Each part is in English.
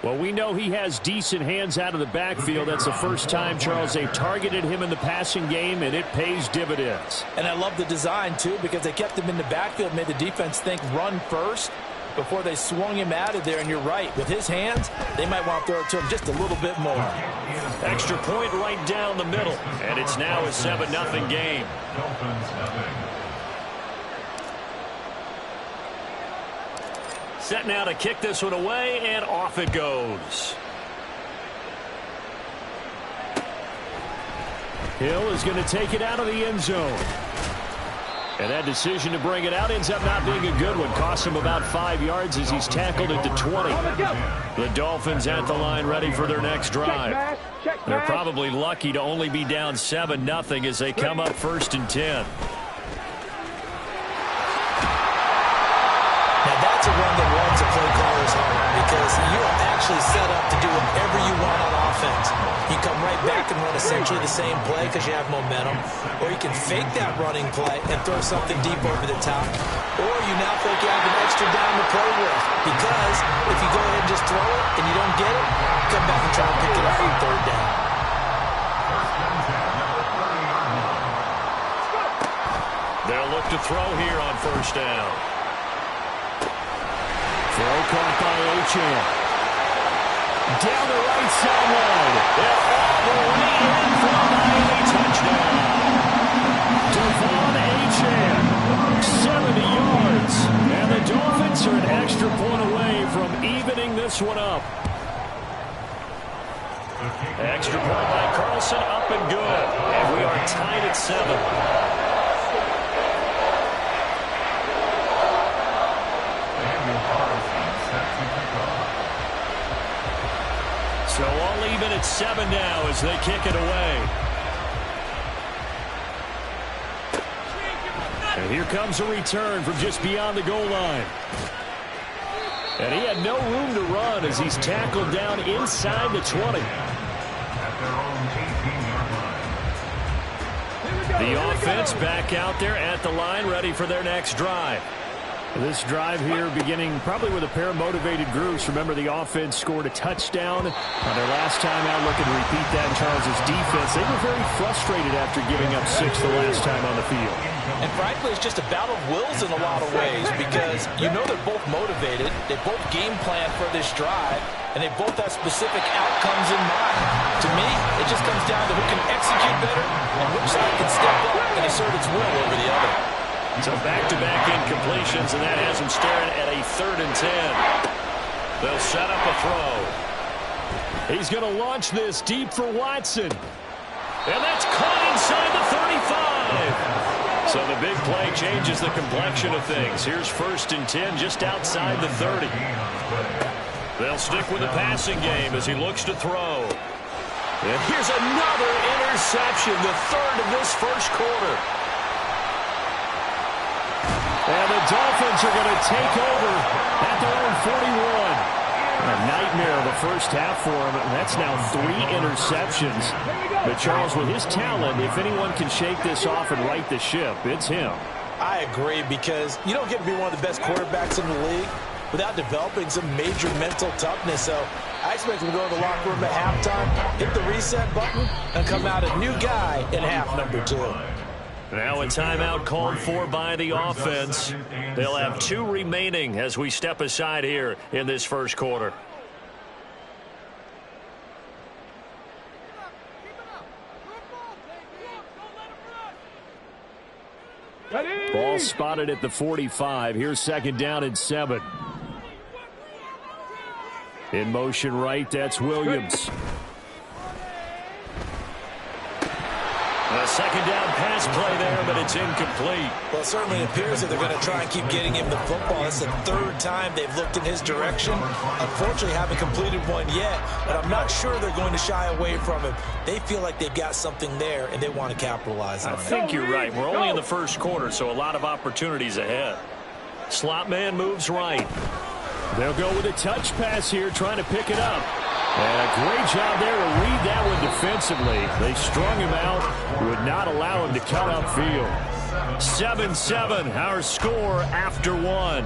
Well, we know he has decent hands out of the backfield. That's the first time, Charles, they've targeted him in the passing game, and it pays dividends. And I love the design, too, because they kept him in the backfield, made the defense think run first before they swung him out of there. And you're right, with his hands, they might want to throw it to him just a little bit more. Extra point right down the middle, and it's now a 7-0 game. Set now to kick this one away, and off it goes. Hill is going to take it out of the end zone. And that decision to bring it out ends up not being a good one. Costs him about 5 yards as he's tackled at the 20. The Dolphins at the line ready for their next drive. They're probably lucky to only be down 7-0 as they come up 1st and 10. That's a run that warms a play caller's heart because you are actually set up to do whatever you want on offense. You come right back and run essentially the same play because you have momentum, or you can fake that running play and throw something deep over the top, or you now feel like you have an extra down to play with because if you go ahead and just throw it and you don't get it, come back and try and pick it up on 3rd down. They'll look to throw here on 1st down. Throw caught by Achane. Down the right sideline. And all the way in for a Miami touchdown. Devon Achane, 70 yards. And the Dolphins are an extra point away from evening this one up. Extra point by Carlson, up and good. And we are tied at 7. So all even at 7 now as they kick it away. And here comes a return from just beyond the goal line. And he had no room to run as he's tackled down inside the 20. The offense back out there at the line ready for their next drive. This drive here beginning probably with a pair of motivated groups. Remember, the offense scored a touchdown on their last time out. Looking to repeat that in Charles' defense. They were very frustrated after giving up 6 the last time on the field. And frankly, it's just a battle of wills in a lot of ways because you know they're both motivated. They both game plan for this drive, and they both have specific outcomes in mind. To me, it just comes down to who can execute better and which side can step up and assert its will over the other. So back-to-back incompletions, and that has them staring at a 3rd and 10. They'll set up a throw. He's going to launch this deep for Watson. And that's caught inside the 35. So the big play changes the complexion of things. Here's 1st and 10 just outside the 30. They'll stick with the passing game as he looks to throw. And here's another interception, the 3rd of this first quarter. And the Dolphins are going to take over at their own 41. A nightmare of a first half for him. That's now 3 interceptions. But Charles, with his talent, if anyone can shake this off and right the ship, it's him. I agree, because you don't get to be one of the best quarterbacks in the league without developing some major mental toughness. So I expect him to go to the locker room at halftime, hit the reset button, and come out a new guy in half number 2. Now a timeout called for by the offense. They'll have 2 remaining as we step aside here in this first quarter. Ball spotted at the 45. Here's 2nd down and 7. In motion right, that's Williams. A 2nd down pass play there, but it's incomplete. Well, it certainly appears that they're going to try and keep getting him the football. That's the 3rd time they've looked in his direction. Unfortunately, haven't completed one yet, but I'm not sure they're going to shy away from him. They feel like they've got something there, and they want to capitalize on it. I think you're right. We're only in the first quarter, so a lot of opportunities ahead. Slot man moves right. They'll go with a touch pass here, trying to pick it up. And a great job there to read that one defensively. They strung him out, would not allow him to cut upfield. 7-7, our score after 1.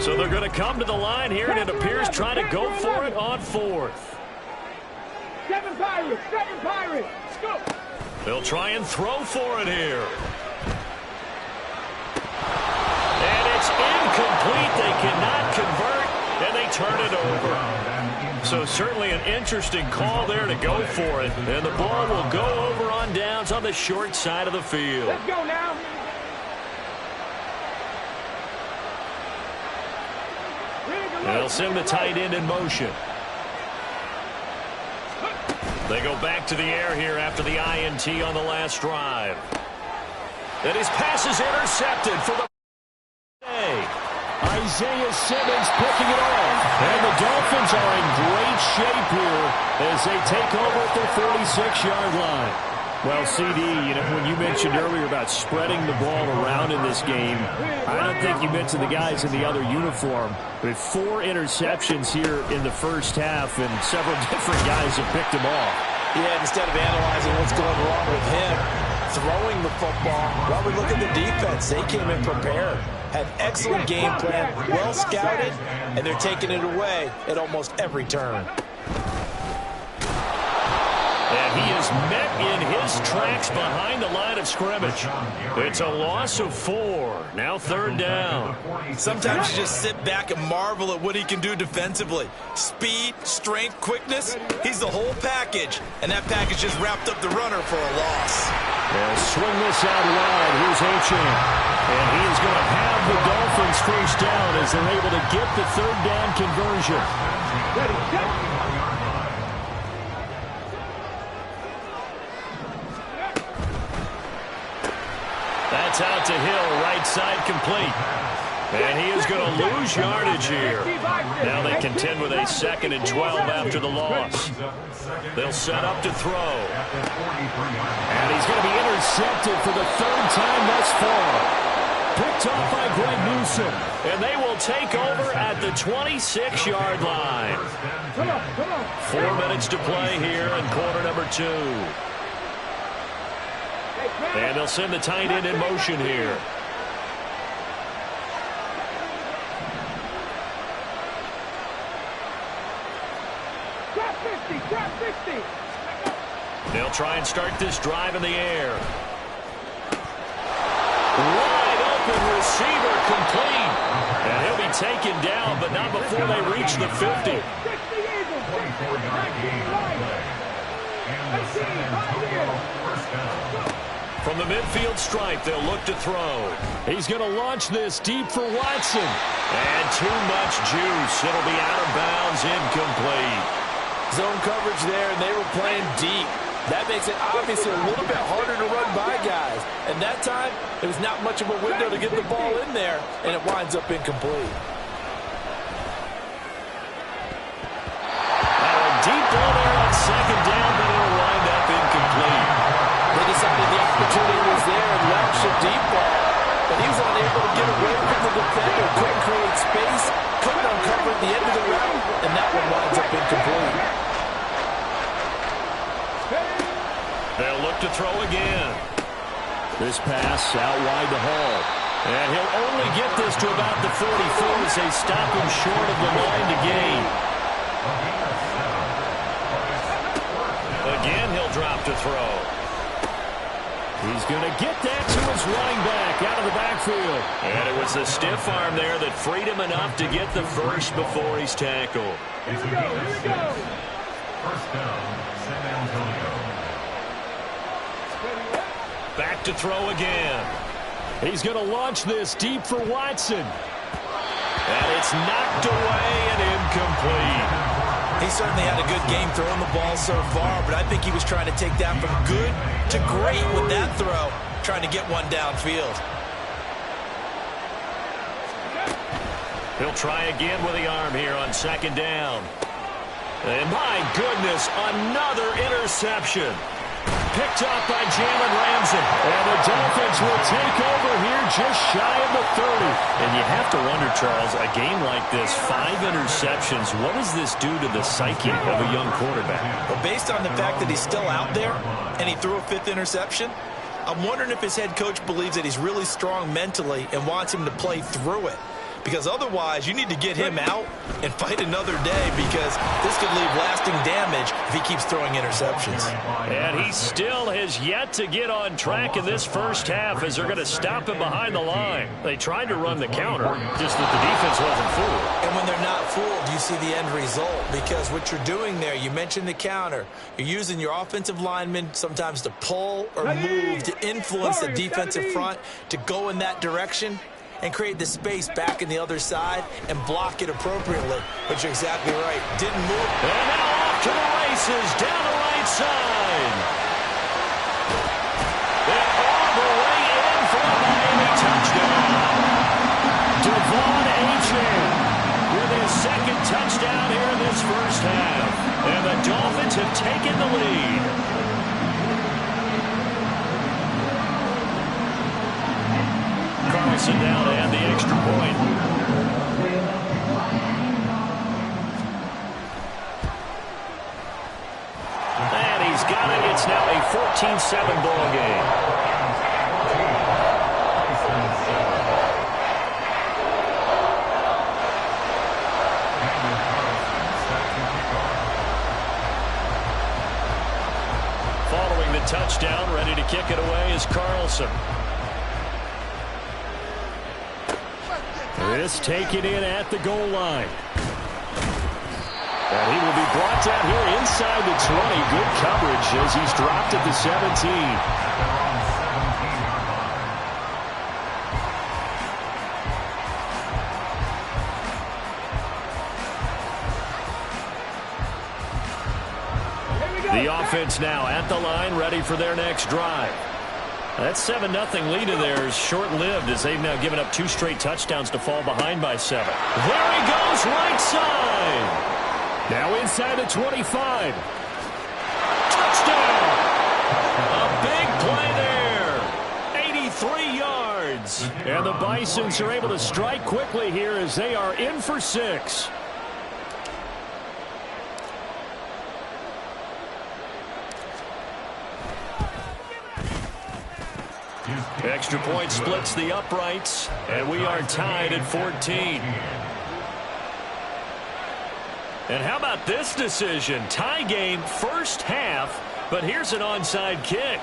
So they're going to come to the line here, and it appears trying to go for it on fourth. 7 Pirates, 7 Pirates. Go. They'll try and throw for it here. And it's incomplete. They cannot convert, and they turn it over. So certainly an interesting call there to go for it. And the ball will go over on downs on the short side of the field. Let's go now. They'll send the tight end in motion. They go back to the air here after the INT on the last drive. And his pass is intercepted for the day. Isaiah Simmons picking it off. And the Dolphins are in great shape here as they take over at their 46-yard line. Well, CD, when you mentioned earlier about spreading the ball around in this game, I don't think you mentioned the guys in the other uniform. With 4 interceptions here in the first half, and several different guys have picked them off. Yeah, instead of analyzing what's going wrong with him, throwing the football, while we look at the defense, they came in prepared. Had excellent game plan, well scouted, and they're taking it away at almost every turn. And he is met in his tracks behind the line of scrimmage. It's a loss of 4. Now 3rd down. Sometimes you just sit back and marvel at what he can do defensively. Speed, strength, quickness, he's the whole package. And that package just wrapped up the runner for a loss. They'll swing this out wide. Here's Achane. And he is going to have the Dolphins first down as they're able to get the 3rd down conversion. Ready, set. That's out to Hill, right side complete. And he is going to lose yardage here. Now they contend with a 2nd and 12 after the loss. They'll set up to throw. And he's going to be intercepted for the 3rd time thus far. Picked off by Greg Newsome. And they will take over at the 26-yard line. 4 minutes to play here in quarter number 2. And they'll send the tight end in motion here. Drop 50, drop 50. They'll try and start this drive in the air. Wide open receiver complete. And he'll be taken down, but not before they reach the 50. 60 Eagles, 19 Lions. 18 From the midfield stripe, they'll look to throw. He's going to launch this deep for Watson. And too much juice. It'll be out of bounds, incomplete. Zone coverage there, and they were playing deep. That makes it obviously a little bit harder to run by guys. And that time, it was not much of a window to get the ball in there, and it winds up incomplete. Now a deep ball there on 2nd down, but it'll wind up incomplete. They decided the opportunity was there and launched a deep ball, but he was unable to get away from the defender, couldn't create space, couldn't uncover at the end of the route, and that one winds up incomplete. They'll look to throw again. This pass out wide to Hall. And he'll only get this to about the 44 as they stop him short of the line to gain. Again, he'll drop to throw. He's going to get that to his running back out of the backfield. And it was the stiff arm there that freed him enough to get the first before he's tackled. Here we go, here we go. First down, San Antonio. Back to throw again. He's going to launch this deep for Watson. And it's knocked away and incomplete. He certainly had a good game throwing the ball so far, but I think he was trying to take that from good to great with that throw, trying to get one downfield. He'll try again with the arm here on 2nd down. And my goodness, another interception. Picked off by Jalen Ramsey. And the Dolphins will take over here just shy of the 30. And you have to wonder, Charles, a game like this, 5 interceptions, what does this do to the psyche of a young quarterback? Well, based on the fact that he's still out there and he threw a 5th interception, I'm wondering if his head coach believes that he's really strong mentally and wants him to play through it. because otherwise you need to get him out and fight another day, because this could leave lasting damage if he keeps throwing interceptions. And he still has yet to get on track in this first half as they're going to stop him behind the line. They tried to run the counter, just that the defense wasn't fooled. And when they're not fooled, you see the end result, because what you're doing there, you mentioned the counter. You're using your offensive linemen sometimes to pull or move to influence the defensive front to go in that direction and create the space back in the other side and block it appropriately. But you're exactly right. Didn't move. And now off to the races down the right side. And all the way in for a Miami touchdown. Devon Achane with his second touchdown here in this first half. And the Dolphins have taken the lead. Carlson down to add the extra point. And he's got it. It's now a 14-7 ball game. Following the touchdown, ready to kick it away is Carlson. This taken in at the goal line. And he will be brought down here inside the 20. Good coverage as he's dropped at the 17. The offense now at the line, ready for their next drive. That 7-0 lead of theirs short-lived as they've now given up 2 straight touchdowns to fall behind by 7. There he goes, right side. Now inside the 25. Touchdown! A big play there. 83 yards. And the Bisons are able to strike quickly here as they are in for 6. Extra point splits the uprights, and we are tied at 14. And how about this decision? Tie game first half, but here's an onside kick.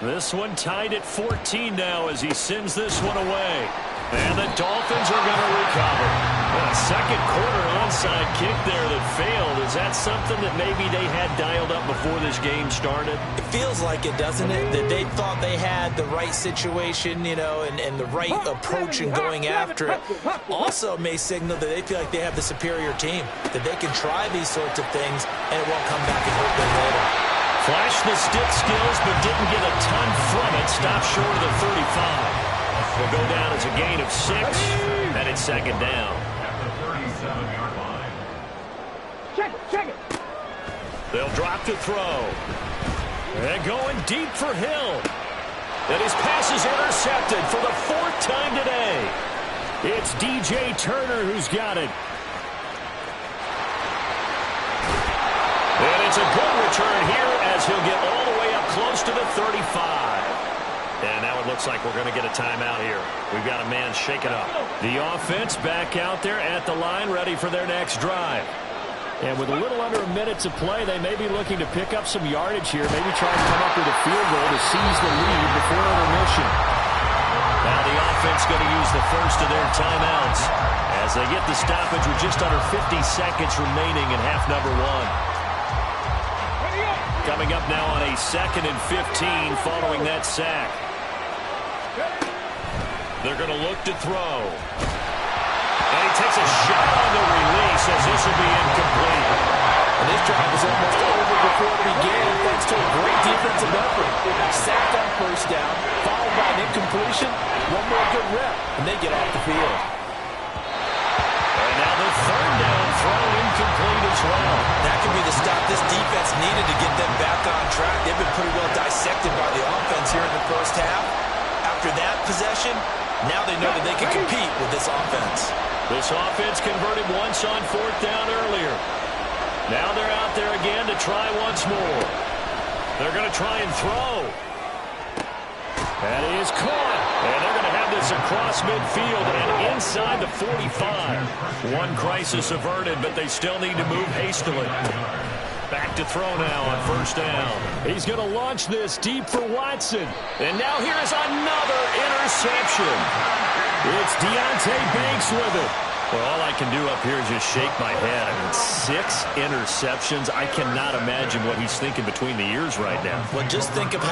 This one tied at 14 now as he sends this one away. And the Dolphins are going to recover. A second quarter onside kick there that failed. Is that something that maybe they had dialed up before this game started? It feels like it, doesn't it? That they thought they had the right situation, you know, and the right approach in going after it. Also may signal that they feel like they have the superior team, that they can try these sorts of things and it won't come back and hurt them later. Flashed the stick skills but didn't get a ton from it. Stopped short of the 35. Will go down as a gain of 6, and it's second down. At the 37-yard line. Check it. They'll drop to throw. And going deep for Hill. And his pass is intercepted for the 4th time today. It's DJ Turner who's got it. And it's a good return here as he'll get all the way up close to the 35. And now it looks like we're going to get a timeout here. We've got a man shaken up. The offense back out there at the line, ready for their next drive. And with a little under a minute to play, they may be looking to pick up some yardage here, maybe try and come up with a field goal to seize the lead before intermission. Now the offense going to use the first of their timeouts as they get the stoppage with just under 50 seconds remaining in half number 1. Coming up now on a 2nd and 15 following that sack. They're going to look to throw. And he takes a shot on the release as this will be incomplete. And this drive was almost over before it began thanks to a great defensive effort. Sacked on first down, followed by an incompletion. One more good rep, and they get off the field. And now the 3rd down throw incomplete as well. That could be the stop this defense needed to get them back on track. They've been pretty well dissected by the offense here in the first half. After that possession, now they know that they can compete with this offense. This offense converted once on 4th down earlier. Now they're out there again to try once more. They're going to try and throw. That is caught. And they're going to is across midfield and inside the 45. One crisis averted, but they still need to move hastily. Back to throw now on first down. He's going to launch this deep for Watson. And now here is another interception. It's Deonte Banks with it. Well, all I can do up here is just shake my head. I mean, 6 interceptions. I cannot imagine what he's thinking between the ears right now. Well, just think of how